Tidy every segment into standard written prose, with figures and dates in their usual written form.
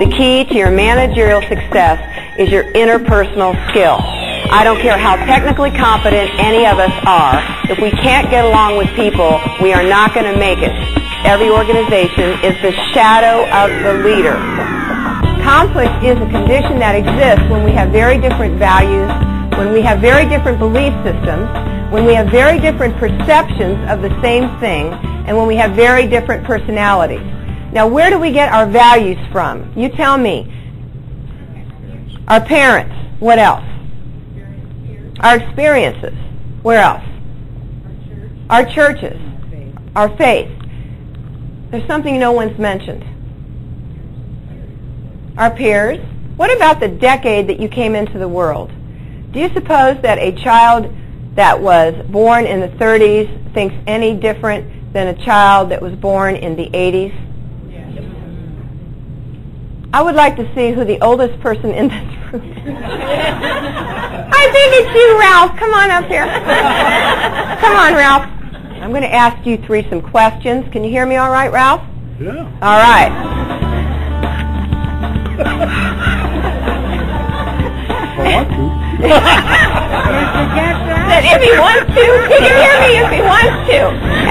The key to your managerial success is your interpersonal skill. I don't care how technically competent any of us are. If we can't get along with people, we are not going to make it. Every organization is the shadow of the leader. Conflict is a condition that exists when we have very different values, when we have very different belief systems, when we have very different perceptions of the same thing, and when we have very different personalities. Now, where do we get our values from? You tell me. Our parents. What else? Our experiences. Where else? Our churches. Our faith. There's something no one's mentioned. Our peers. What about the decade that you came into the world? Do you suppose that a child that was born in the 30s thinks any different than a child that was born in the 80s? I would like to see who the oldest person in this room is. I think it's you, Ralph. Come on up here. Come on, Ralph. I'm going to ask you some questions. Can you hear me all right, Ralph? Yeah. All right. I want to. If he wants to, he can hear me if he wants to.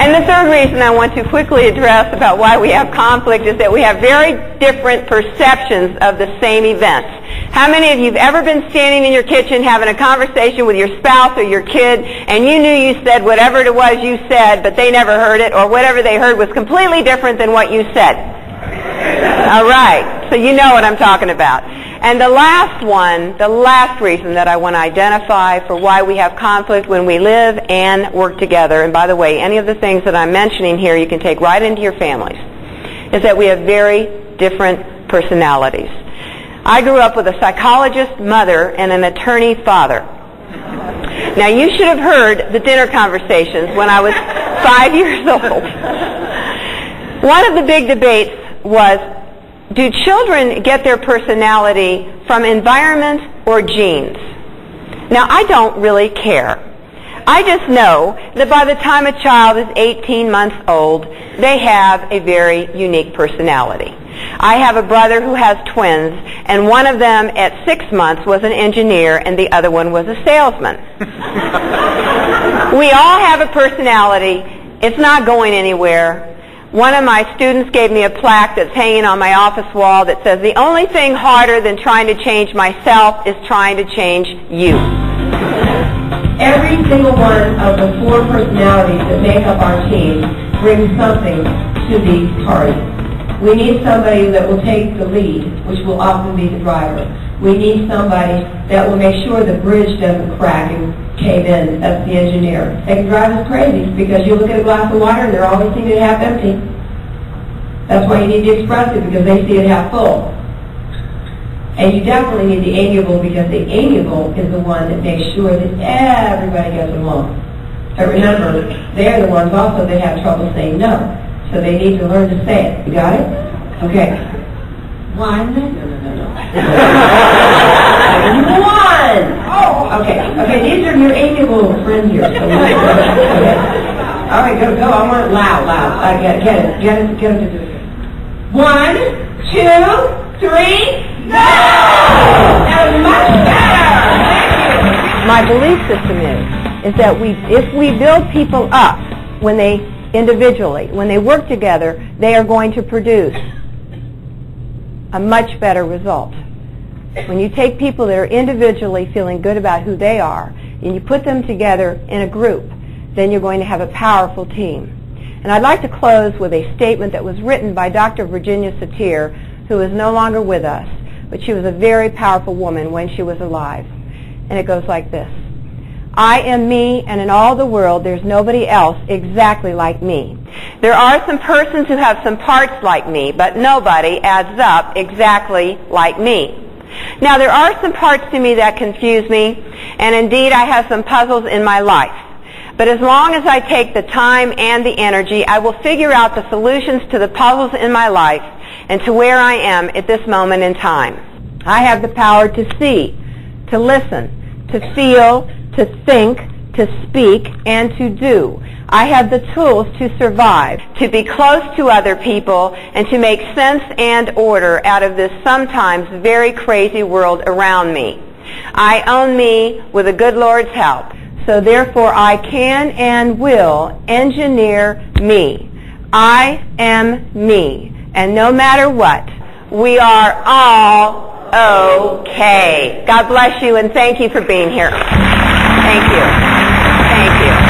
And the third reason I want to quickly address about why we have conflict is that we have very different perceptions of the same events. How many of you have ever been standing in your kitchen having a conversation with your spouse or your kid, and you knew you said whatever it was you said, but they never heard it, or whatever they heard was completely different than what you said? All right, so you know what I'm talking about. And the last reason that I want to identify for why we have conflict when we live and work together, and by the way, any of the things that I'm mentioning here you can take right into your families, is that we have very different personalities. I grew up with a psychologist mother and an attorney father. Now, you should have heard the dinner conversations when I was 5 years old. One of the big debates was, do children get their personality from environment or genes? Now, I don't really care. I just know that by the time a child is 18 months old, they have a very unique personality. I have a brother who has twins, and one of them at 6 months was an engineer and the other one was a salesman. We all have a personality. It's not going anywhere. One of my students gave me a plaque that's hanging on my office wall that says, the only thing harder than trying to change myself is trying to change you. Every single one of the 4 personalities that make up our team brings something to the party. We need somebody that will take the lead, which will often be the driver. We need somebody that will make sure the bridge doesn't crack and cave in. That's the engineer. They can drive us crazy because you look at a glass of water and they're always seeing it half empty. That's why you need the expressive, because they see it half full. And you definitely need the amiable, because the amiable is the one that makes sure that everybody gets along. But remember, they're the ones also that have trouble saying no. So they need to learn to say it. You got it? Okay. 1. No. 1! Oh, okay, these are your amiable friends here. So okay. All right, go. I want it loud. Get it to do it. 1, 2, 3, no! That was much better! My belief system is that if we build people up when they work together, they are going to produce a much better result. When you take people that are individually feeling good about who they are, and you put them together in a group, then you're going to have a powerful team. And I'd like to close with a statement that was written by Dr. Virginia Satir, who is no longer with us, but she was a very powerful woman when she was alive. And it goes like this. I am me, and in all the world there's nobody else exactly like me. There are some persons who have some parts like me, but nobody adds up exactly like me. Now, there are some parts to me that confuse me, and indeed I have some puzzles in my life. But as long as I take the time and the energy, I will figure out the solutions to the puzzles in my life and to where I am at this moment in time. I have the power to see, to listen, to feel, to think, to speak, and to do. I have the tools to survive, to be close to other people, and to make sense and order out of this sometimes very crazy world around me. I own me with the good Lord's help. So therefore I can and will engineer me. I am me. And no matter what, we are all okay. God bless you and thank you for being here. Thank you. Thank you.